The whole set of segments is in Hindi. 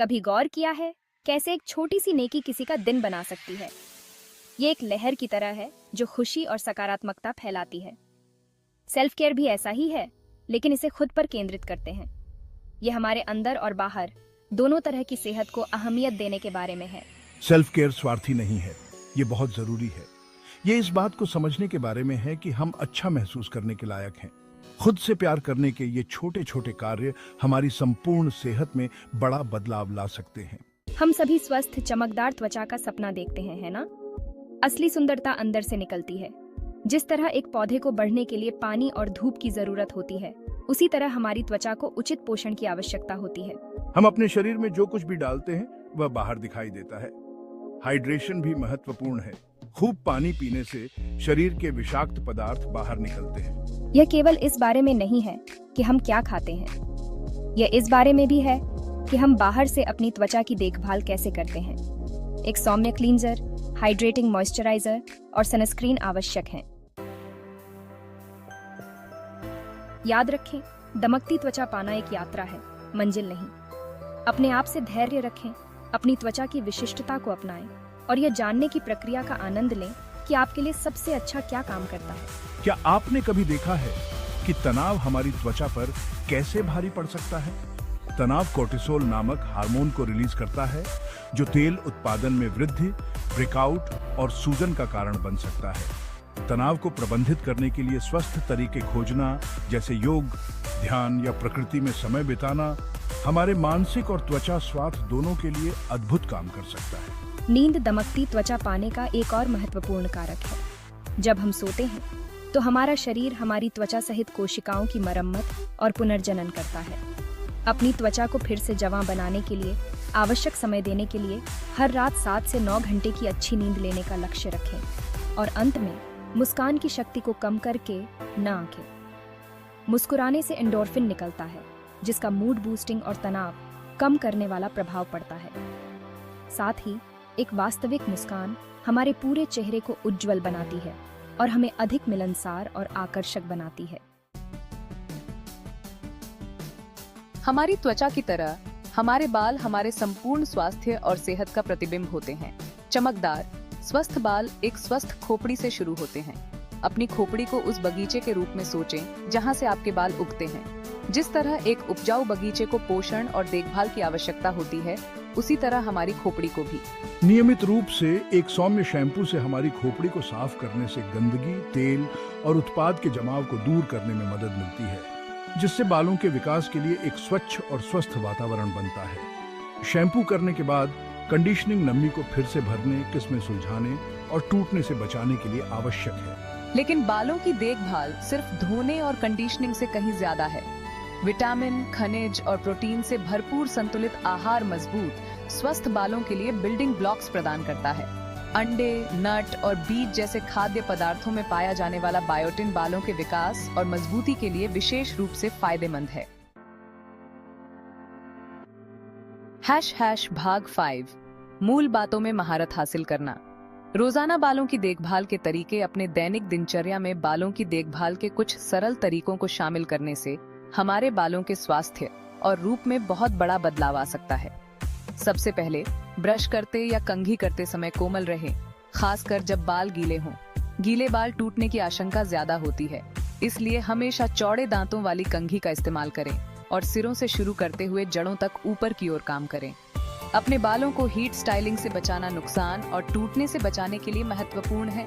कभी गौर किया है कैसे एक छोटी सी नेकी किसी का दिन बना सकती है? ये एक लहर की तरह है जो खुशी और सकारात्मकता फैलाती है। सेल्फ केयर भी ऐसा ही है, लेकिन इसे खुद पर केंद्रित करते हैं। ये हमारे अंदर और बाहर दोनों तरह की सेहत को अहमियत देने के बारे में है। सेल्फ केयर स्वार्थी नहीं है, ये बहुत जरूरी है। ये इस बात को समझने के बारे में है कि हम अच्छा महसूस करने के लायक हैं। खुद से प्यार करने के ये छोटे छोटे कार्य हमारी संपूर्ण सेहत में बड़ा बदलाव ला सकते हैं। हम सभी स्वस्थ चमकदार त्वचा का सपना देखते हैं, है ना? असली सुंदरता अंदर से निकलती है। जिस तरह एक पौधे को बढ़ने के लिए पानी और धूप की जरूरत होती है, उसी तरह हमारी त्वचा को उचित पोषण की आवश्यकता होती है। हम अपने शरीर में जो कुछ भी डालते हैं वह बाहर दिखाई देता है। हाइड्रेशन भी महत्वपूर्ण है। खूब पानी पीने से शरीर के विषाक्त पदार्थ बाहर निकलते हैं। यह केवल इस बारे में नहीं है कि हम क्या खाते हैं, यह इस बारे में भी है कि हम बाहर से अपनी त्वचा की देखभाल कैसे करते हैं। एक सौम्य क्लींजर, हाइड्रेटिंग मॉइस्चराइजर और सनस्क्रीन आवश्यक हैं। याद रखें, दमकती त्वचा पाना एक यात्रा है, मंजिल नहीं। अपने आप से धैर्य रखें, अपनी त्वचा की विशिष्टता को अपनाएं और यह जानने की प्रक्रिया का आनंद लें कि आपके लिए सबसे अच्छा क्या काम करता है। क्या आपने कभी देखा है कि तनाव हमारी त्वचा पर कैसे भारी पड़ सकता है? तनाव कोर्टिसोल नामक हार्मोन को रिलीज करता है, जो तेल उत्पादन में वृद्धि, ब्रेकआउट और सूजन का कारण बन सकता है। तनाव को प्रबंधित करने के लिए स्वस्थ तरीके खोजना, जैसे योग, ध्यान या प्रकृति में समय बिताना, हमारे मानसिक और त्वचा स्वास्थ्य दोनों के लिए अद्भुत काम कर सकता है। नींद दमकती त्वचा पाने का एक और महत्वपूर्ण कारक है। जब हम सोते हैं तो हमारा शरीर हमारी त्वचा सहित कोशिकाओं की मरम्मत और पुनर्जनन करता है। अपनी त्वचा को फिर से जवां बनाने के लिए आवश्यक समय देने के लिए हर रात 7 से 9 घंटे की अच्छी नींद लेने का लक्ष्य रखें। और अंत में मुस्कान की शक्ति को कम करके न आंकें। मुस्कुराने से एंडोर्फिन निकलता है, जिसका मूड बूस्टिंग और तनाव कम करने वाला प्रभाव पड़ता है। साथ ही एक वास्तविक मुस्कान हमारे पूरे चेहरे को उज्जवल बनाती है और हमें अधिक मिलनसार और आकर्षक बनाती है। हमारी त्वचा की तरह हमारे बाल हमारे संपूर्ण स्वास्थ्य और सेहत का प्रतिबिंब होते हैं। चमकदार, स्वस्थ बाल एक स्वस्थ खोपड़ी से शुरू होते हैं। अपनी खोपड़ी को उस बगीचे के रूप में सोचें जहां से आपके बाल उगते हैं। जिस तरह एक उपजाऊ बगीचे को पोषण और देखभाल की आवश्यकता होती है, उसी तरह हमारी खोपड़ी को भी। नियमित रूप से एक सौम्य शैम्पू से हमारी खोपड़ी को साफ करने से गंदगी, तेल और उत्पाद के जमाव को दूर करने में मदद मिलती है, जिससे बालों के विकास के लिए एक स्वच्छ और स्वस्थ वातावरण बनता है। शैम्पू करने के बाद कंडीशनिंग नमी को फिर से भरने, किस्में सुलझाने और टूटने से बचाने के लिए आवश्यक है। लेकिन बालों की देखभाल सिर्फ धोने और कंडीशनिंग से कहीं ज्यादा है। विटामिन, खनिज और प्रोटीन से भरपूर संतुलित आहार मजबूत, स्वस्थ बालों के लिए बिल्डिंग ब्लॉक्स प्रदान करता है। अंडे, नट और बीज जैसे खाद्य पदार्थों में पाया जाने वाला बायोटिन बालों के विकास और मजबूती के लिए विशेष रूप से फायदेमंद है। भाग 5, मूल बातों में महारत हासिल करना। रोजाना बालों की देखभाल के तरीके। अपने दैनिक दिनचर्या में बालों की देखभाल के कुछ सरल तरीकों को शामिल करने से हमारे बालों के स्वास्थ्य और रूप में बहुत बड़ा बदलाव आ सकता है। सबसे पहले, ब्रश करते या कंघी करते समय कोमल रहें, खासकर जब बाल गीले हों। गीले बाल टूटने की आशंका ज्यादा होती है, इसलिए हमेशा चौड़े दांतों वाली कंघी का इस्तेमाल करें और सिरों से शुरू करते हुए जड़ों तक ऊपर की ओर काम करें। अपने बालों को हीट स्टाइलिंग से बचाना नुकसान और टूटने से बचाने के लिए महत्वपूर्ण है।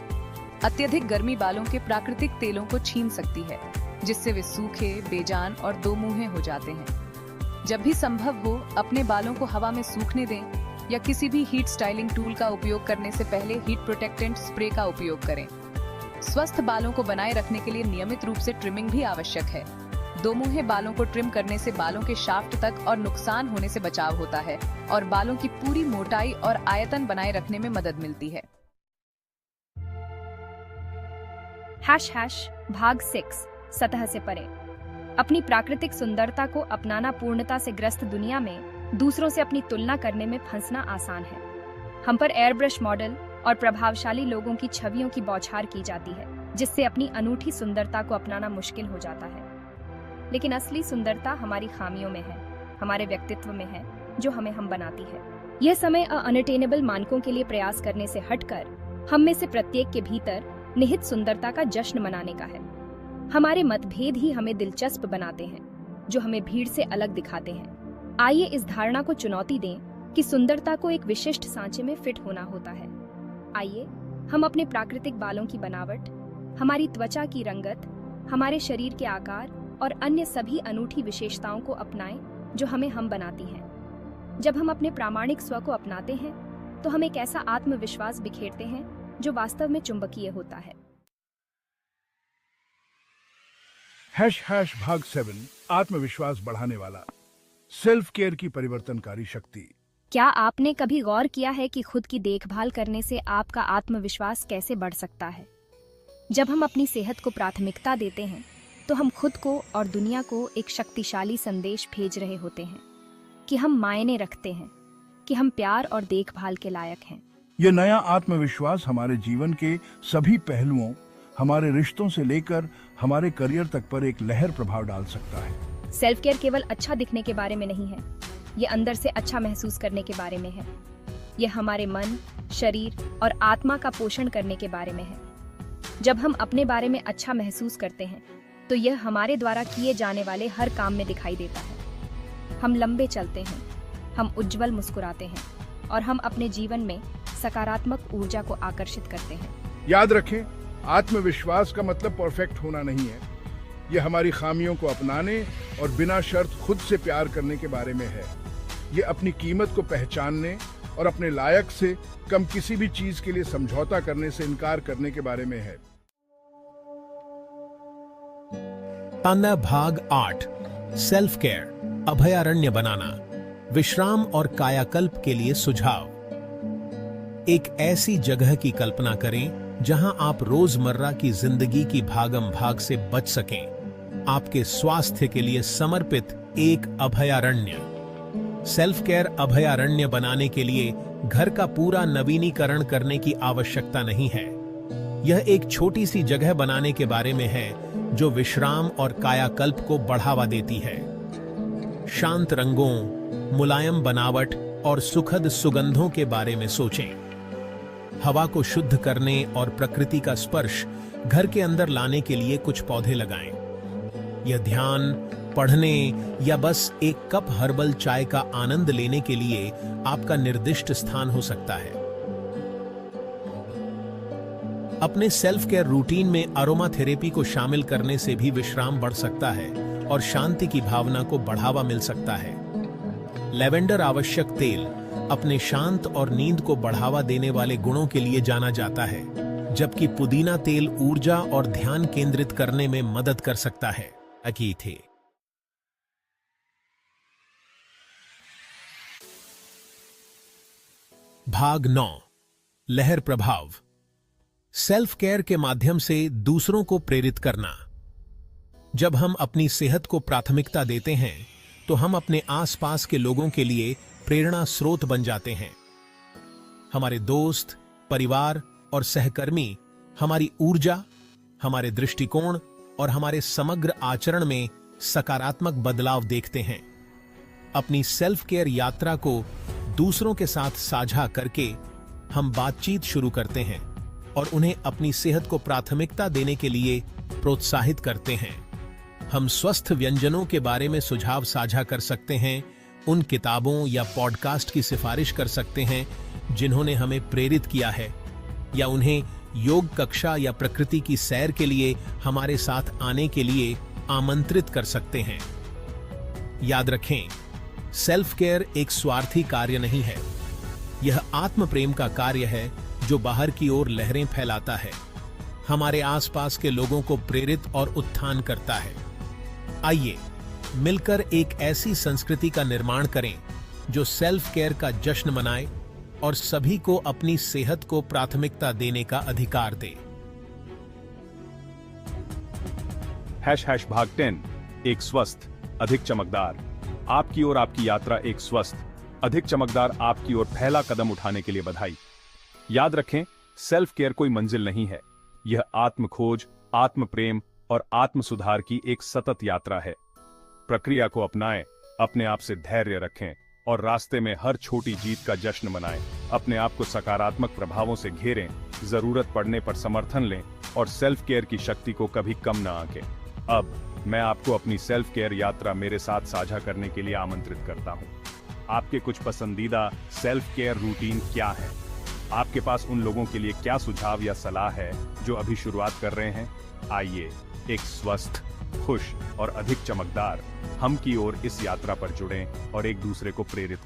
अत्यधिक गर्मी बालों के प्राकृतिक तेलों को छीन सकती है, जिससे वे सूखे, बेजान और दो मुंहे हो जाते हैं। जब भी संभव हो, अपने बालों को हवा में सूखने दें या किसी भी हीट स्टाइलिंग टूल का उपयोग करने से पहले हीट प्रोटेक्टेंट स्प्रे का उपयोग करें। स्वस्थ बालों को बनाए रखने के लिए नियमित रूप से ट्रिमिंग भी आवश्यक है। दो मुंहे बालों को ट्रिम करने से बालों के शाफ्ट तक और नुकसान होने से बचाव होता है और बालों की पूरी मोटाई और आयतन बनाए रखने में मदद मिलती है। भाग 6, सतह से परे। अपनी प्राकृतिक सुंदरता को अपनाना। पूर्णता से ग्रस्त दुनिया में दूसरों से अपनी तुलना करने में फंसना आसान है। हम पर एयरब्रश मॉडल और प्रभावशाली लोगों की छवियों की बौछार की जाती है, जिससे अपनी अनूठी सुंदरता को अपनाना मुश्किल हो जाता है। लेकिन असली सुंदरता हमारी खामियों में है, हमारे व्यक्तित्व में है जो हमें हम बनाती है। यह समय अनअटेनेबल मानकों के लिए प्रयास करने से हटकर हम में से प्रत्येक के भीतर निहित सुंदरता का जश्न मनाने का है। हमारे मतभेद ही हमें दिलचस्प बनाते हैं, जो हमें भीड़ से अलग दिखाते हैं। आइए इस धारणा को चुनौती दें कि सुंदरता को एक विशिष्ट सांचे में फिट होना होता है। आइए हम अपने प्राकृतिक बालों की बनावट, हमारी त्वचा की रंगत, हमारे शरीर के आकार और अन्य सभी अनूठी विशेषताओं को अपनाएं जो हमें हम बनाती हैं। जब हम अपने प्रामाणिक स्व को अपनाते हैं तो हम एक ऐसा आत्मविश्वास बिखेरते हैं जो वास्तव में चुंबकीय होता है। # भाग 7 आत्मविश्वास बढ़ाने वाला सेल्फ केयर की परिवर्तनकारी शक्ति। क्या आपने कभी गौर किया है कि खुद की देखभाल करने से आपका आत्मविश्वास कैसे बढ़ सकता है? जब हम अपनी सेहत को प्राथमिकता देते हैं तो हम खुद को और दुनिया को एक शक्तिशाली संदेश भेज रहे होते हैं कि हम मायने रखते हैं, कि हम प्यार और देखभाल के लायक हैं। यह नया आत्मविश्वास हमारे जीवन के सभी पहलुओं, हमारे रिश्तों से लेकर हमारे करियर तक पर एक लहर प्रभाव डाल सकता है। सेल्फ केयर केवल अच्छा दिखने के बारे में नहीं है, ये अंदर से अच्छा महसूस करने के बारे में है। यह हमारे मन, शरीर और आत्मा का पोषण करने के बारे में है। जब हम अपने बारे में अच्छा महसूस करते हैं तो यह हमारे द्वारा किए जाने वाले हर काम में दिखाई देता है। हम लंबे चलते हैं, हम उज्जवल मुस्कुराते हैं और हम अपने जीवन में सकारात्मक ऊर्जा को आकर्षित करते हैं। याद रखें, आत्मविश्वास का मतलब परफेक्ट होना नहीं है। यह हमारी खामियों को अपनाने और बिना शर्त खुद से प्यार करने के बारे में है। यह अपनी कीमत को पहचानने और अपने लायक से कम किसी भी चीज के लिए समझौता करने से इनकार करने के बारे में है। तान्या भाग 8 सेल्फ केयर अभयारण्य बनाना, विश्राम और कायाकल्प के लिए सुझाव। एक ऐसी जगह की कल्पना करें जहां आप रोजमर्रा की जिंदगी की भागम भाग से बच सकें। आपके स्वास्थ्य के लिए समर्पित एक अभयारण्य। सेल्फ केयर अभयारण्य बनाने के लिए घर का पूरा नवीनीकरण करने की आवश्यकता नहीं है। यह एक छोटी सी जगह बनाने के बारे में है जो विश्राम और कायाकल्प को बढ़ावा देती है। शांत रंगों, मुलायम बनावट और सुखद सुगंधों के बारे में सोचें। हवा को शुद्ध करने और प्रकृति का स्पर्श घर के अंदर लाने के लिए कुछ पौधे लगाएं। यह ध्यान, पढ़ने या बस एक कप हर्बल चाय का आनंद लेने के लिए आपका निर्दिष्ट स्थान हो सकता है। अपने सेल्फ केयर रूटीन में अरोमा थेरेपी को शामिल करने से भी विश्राम बढ़ सकता है और शांति की भावना को बढ़ावा मिल सकता है। लैवेंडर आवश्यक तेल अपने शांत और नींद को बढ़ावा देने वाले गुणों के लिए जाना जाता है, जबकि पुदीना तेल ऊर्जा और ध्यान केंद्रित करने में मदद कर सकता है। थे भाग 9 लहर प्रभाव, सेल्फ केयर के माध्यम से दूसरों को प्रेरित करना। जब हम अपनी सेहत को प्राथमिकता देते हैं तो हम अपने आसपास के लोगों के लिए प्रेरणा स्रोत बन जाते हैं। हमारे दोस्त, परिवार और सहकर्मी हमारी ऊर्जा, हमारे दृष्टिकोण और हमारे समग्र आचरण में सकारात्मक बदलाव देखते हैं। अपनी सेल्फ केयर यात्रा को दूसरों के साथ साझा करके हम बातचीत शुरू करते हैं और उन्हें अपनी सेहत को प्राथमिकता देने के लिए प्रोत्साहित करते हैं। हम स्वस्थ व्यंजनों के बारे में सुझाव साझा कर सकते हैं, उन किताबों या पॉडकास्ट की सिफारिश कर सकते हैं जिन्होंने हमें प्रेरित किया है, या उन्हें योग कक्षा या प्रकृति की सैर के लिए हमारे साथ आने के लिए आमंत्रित कर सकते हैं। याद रखें, सेल्फ केयर एक स्वार्थी कार्य नहीं है। यह आत्म प्रेम का कार्य है जो बाहर की ओर लहरें फैलाता है, हमारे आसपास के लोगों को प्रेरित और उत्थान करता है। आइए मिलकर एक ऐसी संस्कृति का निर्माण करें जो सेल्फ केयर का जश्न मनाए और सभी को अपनी सेहत को प्राथमिकता देने का अधिकार दे। # भाग 10 एक स्वस्थ, अधिक चमकदार। आपकी और आपकी यात्रा एक स्वस्थ, अधिक चमकदार आपकी ओर पहला कदम उठाने के लिए बधाई। याद रखें, सेल्फ केयर कोई मंजिल नहीं है। यह आत्म खोज, आत्म प्रेम और आत्म सुधार की एक सतत यात्रा है। प्रक्रिया को अपनाएं, अपने आप से धैर्य रखें और रास्ते में हर छोटी जीत का जश्न मनाएं। अपने आप को सकारात्मक प्रभावों से घेरें, जरूरत पड़ने पर समर्थन लें और सेल्फ केयर की शक्ति को कभी कम न आंकें। अब मैं आपको अपनी सेल्फ केयर यात्रा मेरे साथ साझा करने के लिए आमंत्रित करता हूं। आपके कुछ पसंदीदा सेल्फ केयर रूटीन क्या है? आपके पास उन लोगों के लिए क्या सुझाव या सलाह है जो अभी शुरुआत कर रहे हैं? आइए एक स्वस्थ, खुश और अधिक चमकदार हम की ओर इस यात्रा पर जुड़ें और एक दूसरे को प्रेरित करें।